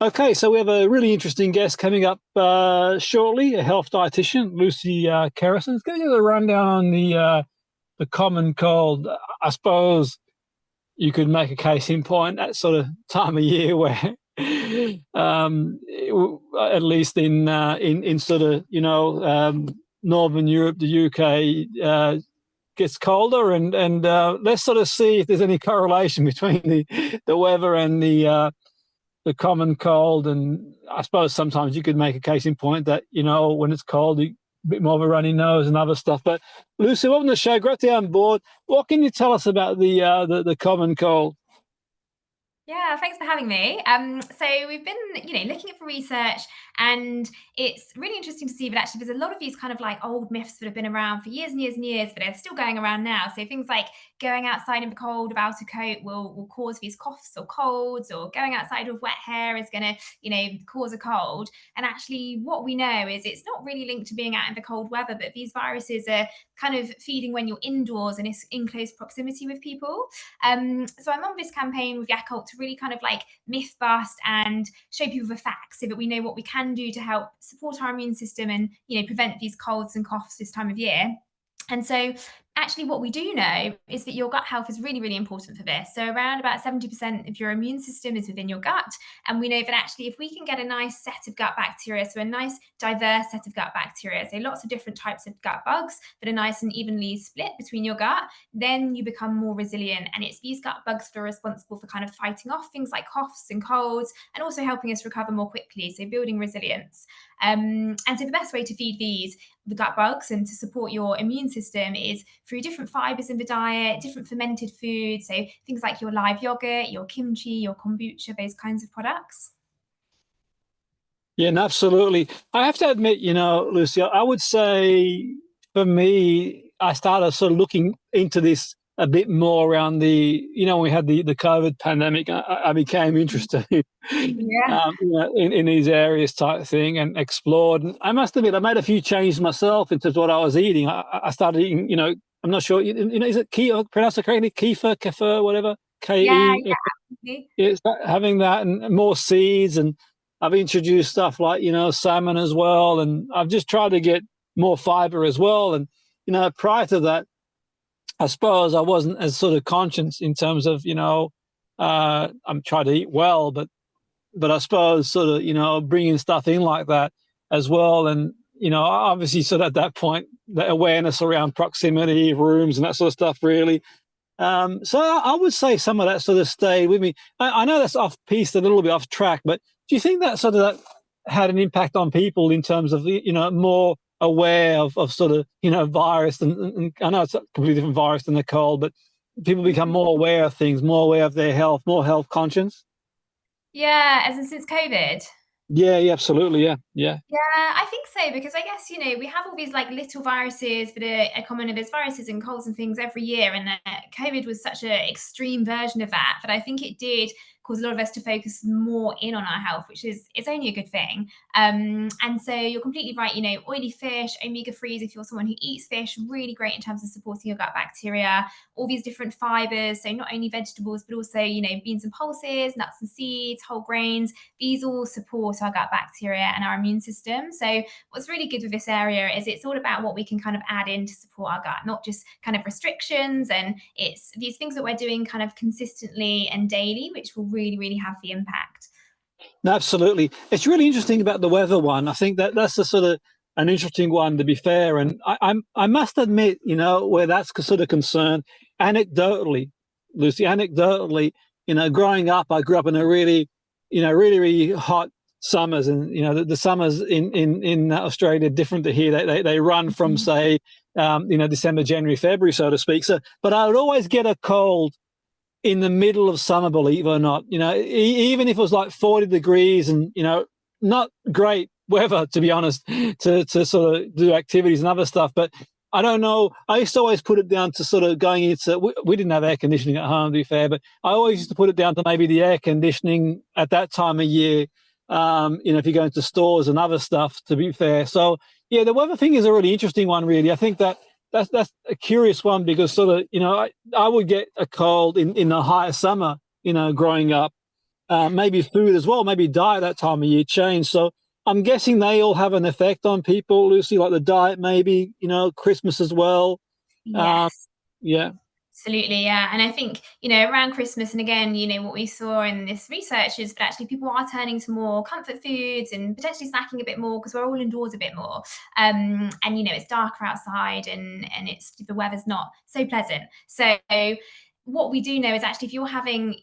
Okay, so we have a really interesting guest coming up shortly, a health dietitian, Lucy Kerrison. It's going to give a rundown on the common cold. I suppose you could make a case in point that sort of time of year where, at least in sort of Northern Europe, the UK gets colder, and let's sort of see if there's any correlation between the weather and the common cold. And I suppose sometimes you could make a case in point that, when it's cold, a bit more of a runny nose and other stuff. But Lucy, welcome to the show. Great to have you on board. What can you tell us about the common cold? Yeah, thanks for having me. So we've been, looking at for research, and it's really interesting to see that actually there's a lot of these kind of like old myths that have been around for years and years and years, but they're still going around now. So things like going outside in the cold without a coat will cause these coughs or colds, or going outside with wet hair is going to, cause a cold. And actually, what we know is it's not really linked to being out in the cold weather, but these viruses are kind of feeding when you're indoors and it's in close proximity with people. So I'm on this campaign with Yakult to really kind of like myth bust and show people the facts so that we know what we can do to help support our immune system and, prevent these colds and coughs this time of year. And so actually what we do know is that your gut health is really, really important for this. So around about 70% of your immune system is within your gut. And we know that actually if we can get a nice set of gut bacteria, so a nice diverse set of gut bacteria, so lots of different types of gut bugs that are nice and evenly split between your gut, then you become more resilient. And it's these gut bugs that are responsible for kind of fighting off things like coughs and colds, and also helping us recover more quickly, so building resilience. And so the best way to feed the gut bugs and to support your immune system is through different fibers in the diet, different fermented foods, so things like your live yogurt, your kimchi, your kombucha, those kinds of products. Yeah, and absolutely. I have to admit, Lucy, I would say for me, I started sort of looking into this a bit more around when we had the COVID pandemic. I became interested Yeah. in these areas type thing, and explored. And I must admit, I made a few changes myself in terms of what I was eating. I started eating, I'm not sure, is it kefir, pronounce it correctly? Kefir, whatever, Yeah, Ke. yeah. Yeah, having that and more seeds, and I've introduced stuff like, salmon as well, and I've just tried to get more fiber as well. And, prior to that, I suppose I wasn't as sort of conscious in terms of, I'm trying to eat well, but I suppose sort of, bringing stuff in like that as well. And, obviously sort of at that point, the awareness around proximity, rooms and that sort of stuff really. So I would say some of that sort of stayed with me. I know that's off piece, a little bit off track, but do you think that sort of that had an impact on people in terms of, more aware of sort of, virus, and I know it's a completely different virus than the cold, but people become more aware of things, more aware of their health, more health conscious? Yeah, as in since COVID. Yeah, yeah, absolutely. Yeah, yeah. Yeah, I think so, because I guess, we have all these like little viruses that are common. There's viruses and colds and things every year. And COVID was such an extreme version of that. But I think it did cause a lot of us to focus more in on our health, which is, it's only a good thing. And so you're completely right, oily fish, omega-3s, if you're someone who eats fish, really great in terms of supporting your gut bacteria, all these different fibers. So not only vegetables, but also, beans and pulses, nuts and seeds, whole grains. These all support our gut bacteria and our immune system. So what's really good with this area is it's all about what we can kind of add in to support our gut, not just kind of restrictions. And it's these things that we're doing kind of consistently and daily, which will really, really have the impact. No, absolutely. It's really interesting about the weather one. I think that's a sort of an interesting one, to be fair. And I must admit, where that's sort of concerned, anecdotally, Lucy, growing up, I grew up in a really, really hot summers, and the summers in Australia are different to here. They run from say, December, January, February, so to speak. So, but I would always get a cold in the middle of summer, believe it or not. Even if it was like 40 degrees and, not great weather, to be honest, to sort of do activities and other stuff. But I don't know. I used to always put it down to sort of going into, we didn't have air conditioning at home, to be fair, but I always used to put it down to maybe the air conditioning at that time of year, if you go into stores and other stuff, to be fair. So, yeah, the weather thing is a really interesting one, really. I think that's a curious one, because sort of, I would get a cold in the higher summer, growing up. maybe food as well, maybe diet that time of year change. So I'm guessing they all have an effect on people, Lucy, like the diet, maybe, Christmas as well. Yes. Yeah. Absolutely, yeah. And I think, around Christmas, and again, what we saw in this research is that actually people are turning to more comfort foods and potentially snacking a bit more because we're all indoors a bit more. And it's darker outside, and the weather's not so pleasant. So what we do know is actually if you're having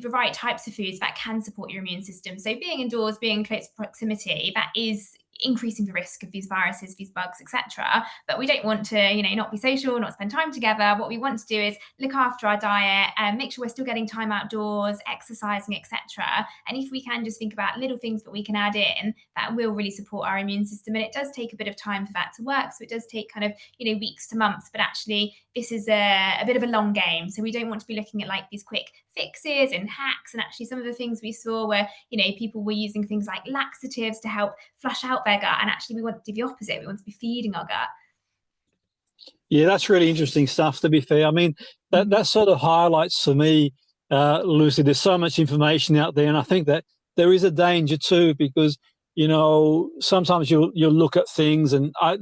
the right types of foods, that can support your immune system. So being indoors, being in close proximity, that is increasing the risk of these viruses, these bugs, etc. But we don't want to, not be social, not spend time together. What we want to do is look after our diet and make sure we're still getting time outdoors, exercising, etc. And if we can just think about little things that we can add in, that will really support our immune system. And it does take a bit of time for that to work. So it does take kind of, weeks to months, but actually this is a bit of a long game. So we don't want to be looking at like these quick fixes and hacks. And actually some of the things we saw where, people were using things like laxatives to help flush out their gut. And actually we want to do the opposite. We want to be feeding our gut. Yeah, that's really interesting stuff, to be fair. I mean, that sort of highlights for me, Lucy, there's so much information out there. And I think that there is a danger too, because, sometimes you'll look at things, and I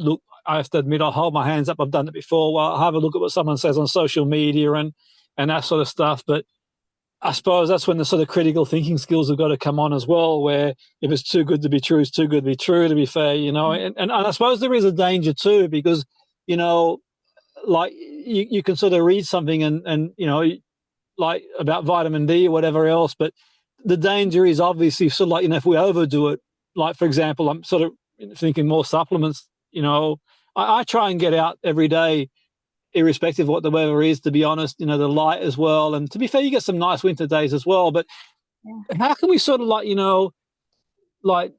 have to admit, I'll hold my hands up. I've done it before. Well, I'll have a look at what someone says on social media and that sort of stuff. But I suppose that's when the sort of critical thinking skills have got to come on as well, where if it's too good to be true, it's too good to be true, to be fair, and I suppose there is a danger too, because, like you can sort of read something and like about vitamin D or whatever else, but the danger is obviously sort of like, if we overdo it, like, for example, I'm sort of thinking more supplements, I try and get out every day, irrespective of what the weather is, to be honest, the light as well. And to be fair, you get some nice winter days as well, but how can we sort of like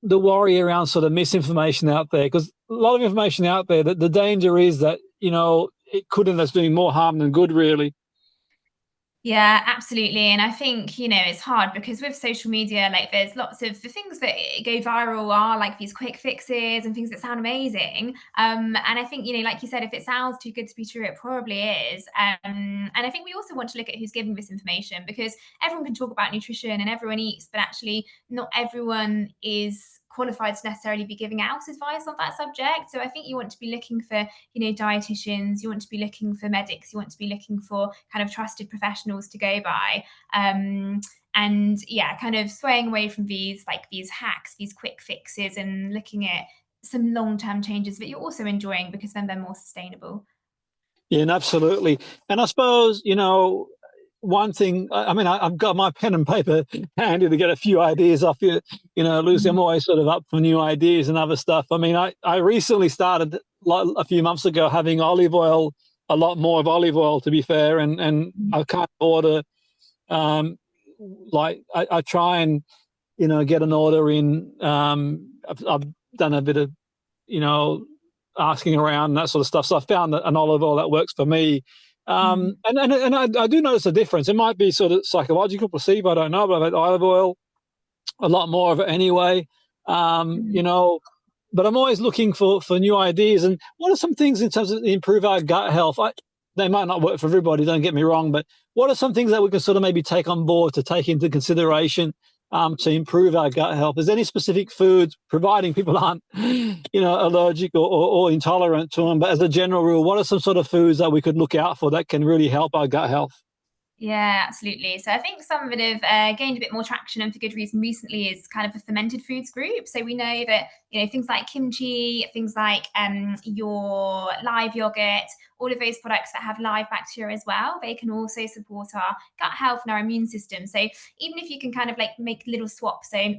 the worry around sort of misinformation out there? Because a lot of information out there, that the danger is that, it could end up doing more harm than good, really. Yeah, absolutely. And I think, it's hard because with social media, like there's lots of the things that go viral are like these quick fixes and things that sound amazing. And I think, like you said, if it sounds too good to be true, it probably is. And I think we also want to look at who's giving this information, because everyone can talk about nutrition and everyone eats, but actually not everyone is qualified to necessarily be giving out advice on that subject. So I think you want to be looking for, dietitians, you want to be looking for medics, you want to be looking for kind of trusted professionals to go by. And yeah, kind of swaying away from these hacks, these quick fixes, and looking at some long-term changes that you're also enjoying, because then they're more sustainable. Yeah, and absolutely. And I suppose, one thing, I mean, I've got my pen and paper handy to get a few ideas off you, Lucy. I'm always sort of up for new ideas and other stuff. I mean, I recently started a few months ago having olive oil, a lot more of olive oil, to be fair. And I can't order, like I try and, get an order in. I've done a bit of, asking around and that sort of stuff. So I found an olive oil that works for me. And I do notice a difference. It might be sort of psychological, placebo, I don't know, but I've had olive oil, a lot more of it anyway. But I'm always looking for new ideas. And what are some things in terms of improve our gut health? They might not work for everybody, don't get me wrong, but what are some things that we can sort of maybe take on board to take into consideration to improve our gut health? Is there any specific foods, providing people aren't, allergic or intolerant to them, but as a general rule, what are some sort of foods that we could look out for that can really help our gut health? Yeah, absolutely. So I think some that have gained a bit more traction, and for good reason, recently is kind of the fermented foods group. So we know that, things like kimchi, things like your live yogurt, all of those products that have live bacteria as well, they can also support our gut health and our immune system. So even if you can kind of like make little swaps, so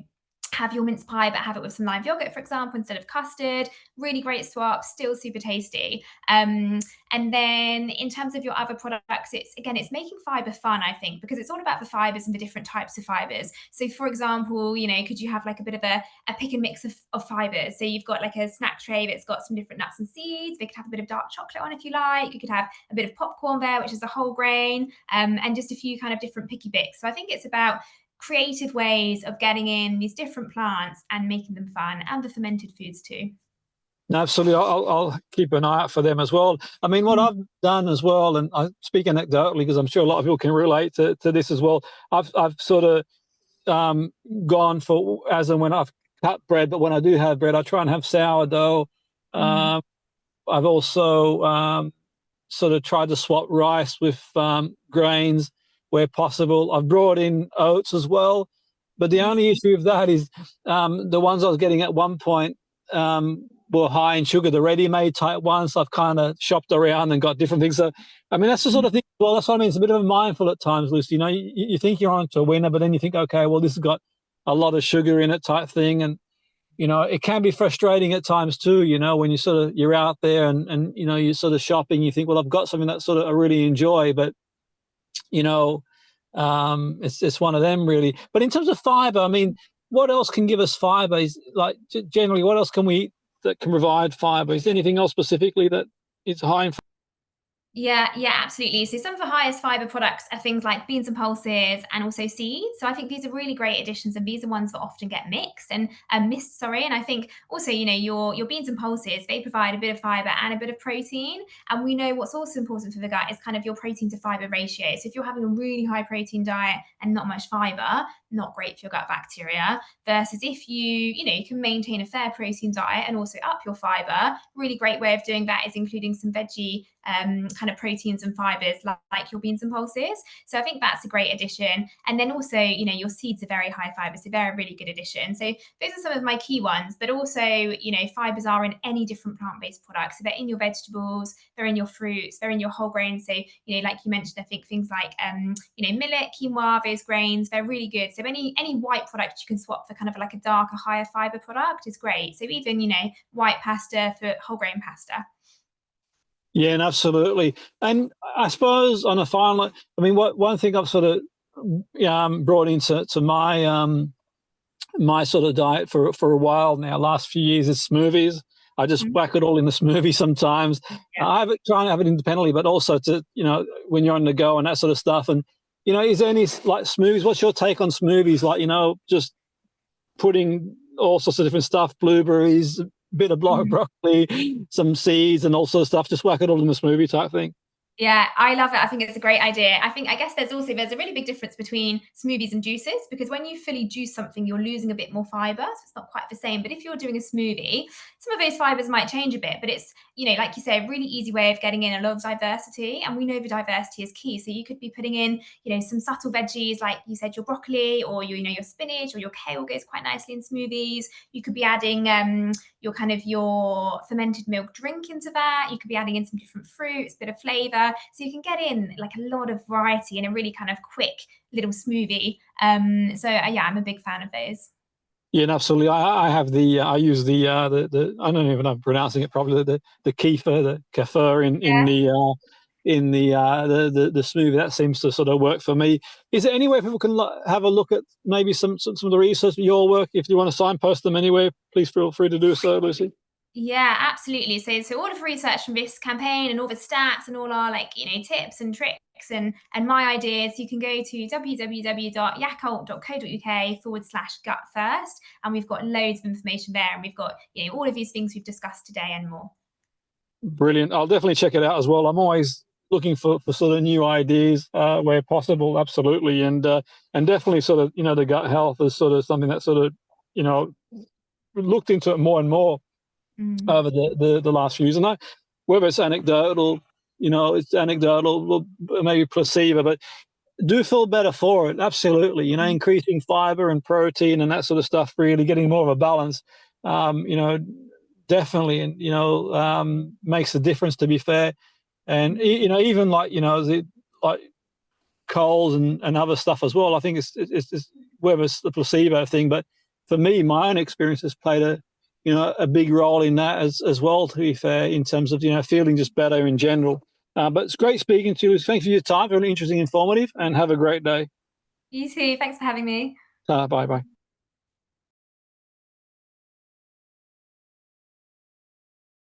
have your mince pie, but have it with some live yogurt, for example, instead of custard. Really great swap, still super tasty. And then in terms of your other products, it's making fiber fun, I think, because it's all about the fibers and the different types of fibers. So for example, could you have like a bit of a pick and mix of fibers? So you've got like a snack tray that's got some different nuts and seeds. They could have a bit of dark chocolate on if you like. You could have a bit of popcorn there, which is a whole grain, and just a few kind of different picky bits. So I think it's about creative ways of getting in these different plants and making them fun, and the fermented foods too. Absolutely. I'll keep an eye out for them as well. I mean, what I've done as well, and I speak anecdotally because I'm sure a lot of people can relate to this as well. I've sort of gone for as and when I've cut bread, but when I do have bread, I try and have sourdough. I've also sort of tried to swap rice with grains where possible. I've brought in oats as well, but the only issue with that is the ones I was getting at one point were high in sugar, the ready-made type ones. I've kind of shopped around and got different things. So, I mean, that's the sort of thing. Well, that's what I mean. It's a bit of a mindful at times, Lucy. You know, you think you're onto a winner, but then you think, okay, well, this has got a lot of sugar in it type thing. And, you know, it can be frustrating at times too, you know, when you're out there and you know, you're sort of shopping, you think, well, I've got something that sort of I really enjoy, but, you know, it's one of them really. But in terms of fiber, I mean, what else can give us fiber? Is like generally, what else can we eat that can provide fiber? Is there anything else specifically that is high in? Yeah, absolutely. So some of the highest fiber products are things like beans and pulses and also seeds. So I think these are really great additions, and these are ones that often get mixed and missed. Sorry, and I think also, you know, your beans and pulses, they provide a bit of fiber and a bit of protein. And we know what's also important for the gut is kind of your protein to fiber ratio. So if you're having a really high protein diet and not much fiber, not great for your gut bacteria. Versus if you know, you can maintain a fair protein diet and also up your fiber. Really great way of doing that is including some veggie kind of proteins and fibers like your beans and pulses. So I think that's a great addition. And then also, you know, your seeds are very high fiber, so they're a really good addition. So those are some of my key ones, but also, you know, fibers are in any different plant-based products. So they're in your vegetables, they're in your fruits, they're in your whole grains. So, you know, like you mentioned, I think things like, you know, millet, quinoa, those grains, they're really good. So any white product you can swap for kind of like a darker, higher fiber product is great. So even, you know, white pasta for whole grain pasta. Yeah, and absolutely. And I suppose on a final, I mean, one thing I've sort of brought into my my sort of diet for a while now, last few years, is smoothies. I just whack it all in the smoothie sometimes. Yeah. I try and have it independently, but also to, you know, when you're on the go and that sort of stuff. And, you know, is there any like smoothies? What's your take on smoothies? Like, you know, just putting all sorts of different stuff, blueberries, bit of broccoli, some seeds and all sorts of stuff, just whack it all in the smoothie type thing. Yeah, I love it. I think it's a great idea. I guess there's a really big difference between smoothies and juices, because when you fully juice something, you're losing a bit more fiber. So it's not quite the same. But if you're doing a smoothie, some of those fibers might change a bit, but it's, you know, like you say, a really easy way of getting in a lot of diversity. And we know the diversity is key. So you could be putting in, you know, some subtle veggies, like you said, your broccoli or your, you know, your spinach or your kale goes quite nicely in smoothies. You could be adding your fermented milk drink into that. You could be adding in some different fruits, a bit of flavor. So you can get in like a lot of variety in a really kind of quick little smoothie. Yeah, I'm a big fan of those. Yeah, and absolutely. I have I use the I don't even know if I'm pronouncing it properly, the kefir in the smoothie. That seems to sort of work for me. Is there any way people can have a look at maybe some of the research of your work? If you want to signpost them anywhere, please feel free to do so, Lucy. Yeah, absolutely. So all of the research from this campaign and all the stats and all our, like, you know, tips and tricks and my ideas, you can go to www.yakult.co.uk/gut first, and we've got loads of information there, and we've got, you know, all of these things we've discussed today and more. Brilliant. I'll definitely check it out as well. I'm always looking for sort of new ideas where possible. Absolutely. And definitely sort of, you know, the gut health is sort of something that sort of, you know, looked into it more and more over the last few years. And whether it's anecdotal, you know, it's anecdotal, maybe placebo, but do feel better for it. Absolutely. You know, increasing fiber and protein and that sort of stuff, really getting more of a balance, you know, definitely, and, you know, makes a difference, to be fair. And, you know, even like, you know, like Coles and other stuff as well. I think it's whether it's the placebo thing, but for me, my own experience has played a big role in that as well, to be fair, in terms of, you know, feeling just better in general. But it's great speaking to you. Thanks for your time. Really interesting, informative, and have a great day. You too. Thanks for having me. Bye-bye.